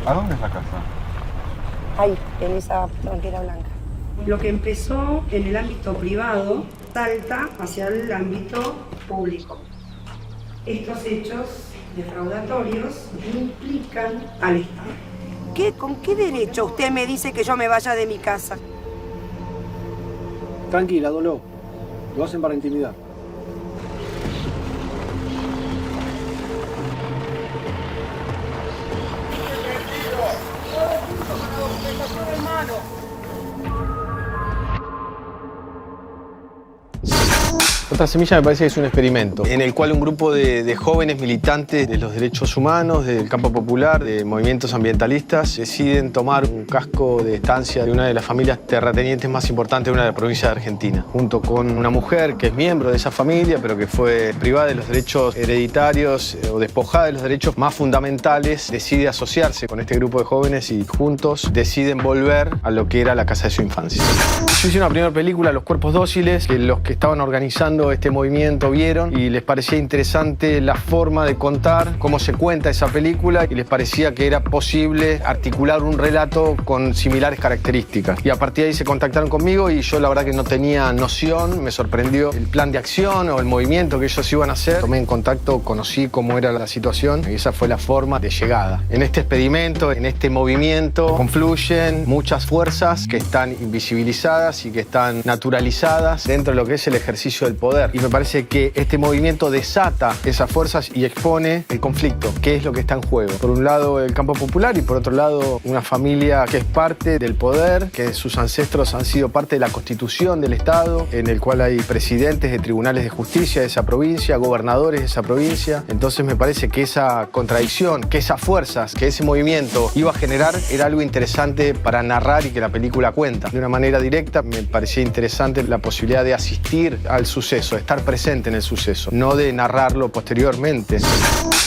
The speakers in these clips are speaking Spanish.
¿A dónde es la casa? Ahí, en esa tranquera blanca. Lo que empezó en el ámbito privado salta hacia el ámbito público. Estos hechos defraudatorios implican al Estado. ¿Con qué derecho usted me dice que yo me vaya de mi casa? Tranquila, Doló. Lo hacen para intimidar. Otra Semilla me parece que es un experimento en el cual un grupo de jóvenes militantes de los derechos humanos, del campo popular, de movimientos ambientalistas, deciden tomar un casco de estancia de una de las familias terratenientes más importantes de una de las provincias de Argentina, junto con una mujer que es miembro de esa familia, pero que fue privada de los derechos hereditarios o despojada de los derechos más fundamentales, decide asociarse con este grupo de jóvenes y juntos deciden volver a lo que era la casa de su infancia. Yo hice una primera película, Los Cuerpos Dóciles, que los que estaban organizando este movimiento vieron y les parecía interesante la forma de contar, cómo se cuenta esa película, y les parecía que era posible articular un relato con similares características. Y a partir de ahí se contactaron conmigo y yo la verdad que no tenía noción, me sorprendió el plan de acción o el movimiento que ellos iban a hacer. Tomé en contacto, conocí cómo era la situación y esa fue la forma de llegada. En este experimento, en este movimiento, confluyen muchas fuerzas que están invisibilizadas y que están naturalizadas dentro de lo que es el ejercicio del poder. Y me parece que este movimiento desata esas fuerzas y expone el conflicto, qué es lo que está en juego. Por un lado el campo popular y por otro lado una familia que es parte del poder, que sus ancestros han sido parte de la constitución del Estado, en el cual hay presidentes de tribunales de justicia de esa provincia, gobernadores de esa provincia. Entonces me parece que esa contradicción, que esas fuerzas, que ese movimiento iba a generar era algo interesante para narrar y que la película cuenta. De una manera directa me parecía interesante la posibilidad de asistir al suceso, de estar presente en el suceso, no de narrarlo posteriormente.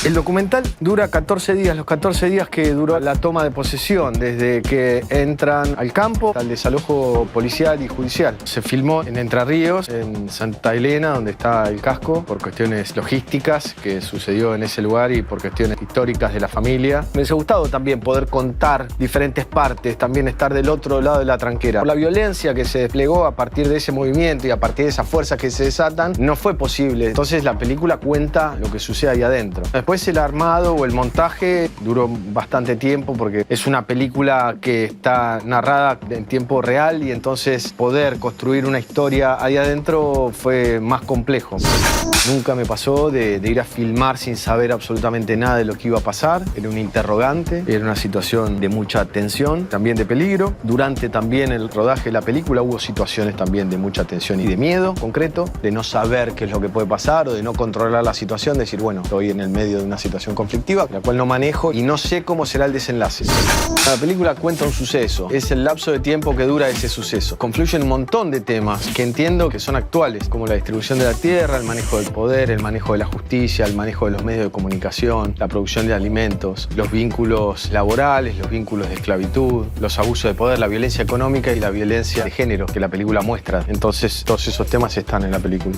El documental dura 14 días, los 14 días que duró la toma de posesión, desde que entran al campo al desalojo policial y judicial. Se filmó en Entre Ríos, en Santa Elena, donde está el casco, por cuestiones logísticas que sucedió en ese lugar y por cuestiones históricas de la familia. Me hubiese gustado también poder contar diferentes partes, también estar del otro lado de la tranquera. Por la violencia que se desplegó a partir de ese movimiento y a partir de esas fuerzas que se desatan, no fue posible. Entonces la película cuenta lo que sucede ahí adentro. Después el armado o el montaje duró bastante tiempo porque es una película que está narrada en tiempo real y entonces poder construir una historia ahí adentro fue más complejo. Nunca me pasó de ir a filmar sin saber absolutamente nada de lo que iba a pasar. Era un interrogante, era una situación de mucha tensión, también de peligro. Durante también el rodaje de la película hubo situaciones también de mucha tensión y de miedo concreto, de no saber qué es lo que puede pasar o de no controlar la situación, decir, bueno, estoy en el medio de una situación conflictiva, la cual no manejo y no sé cómo será el desenlace. La película cuenta un suceso, es el lapso de tiempo que dura ese suceso. Confluyen un montón de temas que entiendo que son actuales, como la distribución de la tierra, el manejo del poder, el manejo de la justicia, el manejo de los medios de comunicación, la producción de alimentos, los vínculos laborales, los vínculos de esclavitud, los abusos de poder, la violencia económica y la violencia de género que la película muestra. Entonces, todos esos temas están en la película.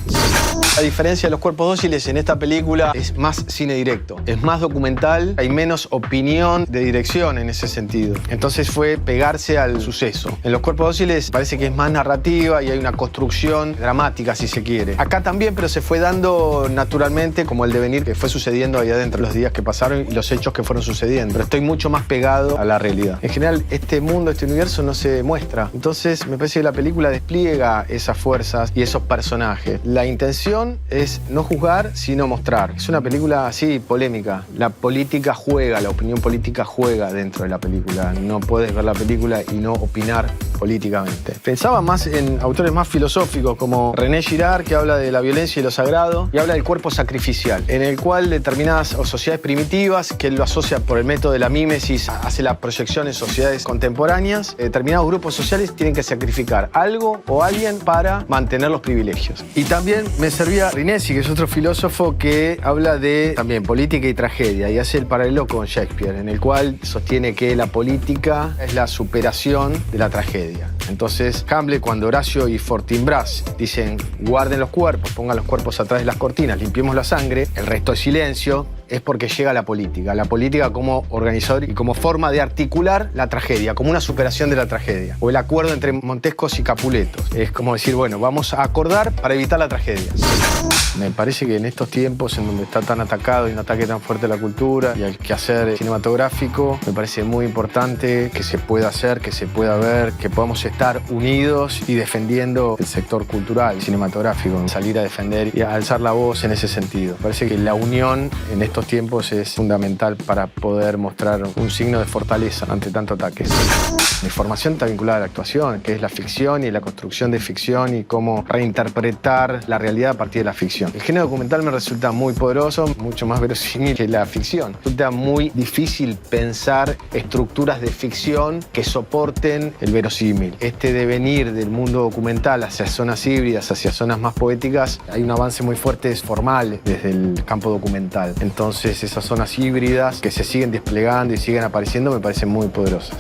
A diferencia de Los Cuerpos Dóciles, en esta película es más cine directo, es más documental, hay menos opinión de dirección en ese sentido. Entonces fue pegarse al suceso. En Los Cuerpos Dóciles parece que es más narrativa y hay una construcción dramática, si se quiere. Acá también, pero se fue dando naturalmente como el devenir que fue sucediendo ahí adentro, los días que pasaron y los hechos que fueron sucediendo. Pero estoy mucho más pegado a la realidad. En general, este mundo, este universo no se muestra. Entonces me parece que la película despliega esas fuerzas y esos personajes. La intención es no juzgar, sino mostrar. Es una película así, polémica. La política juega, la opinión política juega dentro de la película. No puedes ver la película y no opinar políticamente. Pensaba más en autores más filosóficos como René Girard, que habla de la violencia y lo sagrado, y habla del cuerpo sacrificial, en el cual determinadas sociedades primitivas, que él lo asocia por el método de la mímesis, hace la proyección en sociedades contemporáneas, determinados grupos sociales tienen que sacrificar algo o alguien para mantener los privilegios. Y también me servía Rinesi, que es otro filósofo que habla de también política y tragedia, y hace el paralelo con Shakespeare, en el cual sostiene que la política es la superación de la tragedia. tragedia. Entonces, Hamlet, cuando Horacio y Fortinbras dicen guarden los cuerpos, pongan los cuerpos atrás de las cortinas, limpiemos la sangre, el resto es silencio, es porque llega la política como organizador y como forma de articular la tragedia, como una superación de la tragedia, o el acuerdo entre Montescos y Capuletos. Es como decir, bueno, vamos a acordar para evitar la tragedia. Me parece que en estos tiempos en donde está tan atacado y un ataque tan fuerte a la cultura y al quehacer cinematográfico, me parece muy importante que se pueda hacer, que se pueda ver, que podamos estar unidos y defendiendo el sector cultural, cinematográfico, salir a defender y a alzar la voz en ese sentido. Me parece que la unión en estos tiempos es fundamental para poder mostrar un signo de fortaleza ante tanto ataque. Mi formación está vinculada a la actuación, que es la ficción y la construcción de ficción y cómo reinterpretar la realidad a partir de la ficción. El género documental me resulta muy poderoso, mucho más verosímil que la ficción. Resulta muy difícil pensar estructuras de ficción que soporten el verosímil. Este devenir del mundo documental hacia zonas híbridas, hacia zonas más poéticas, hay un avance muy fuerte formal desde el campo documental. Entonces esas zonas híbridas que se siguen desplegando y siguen apareciendo me parecen muy poderosas.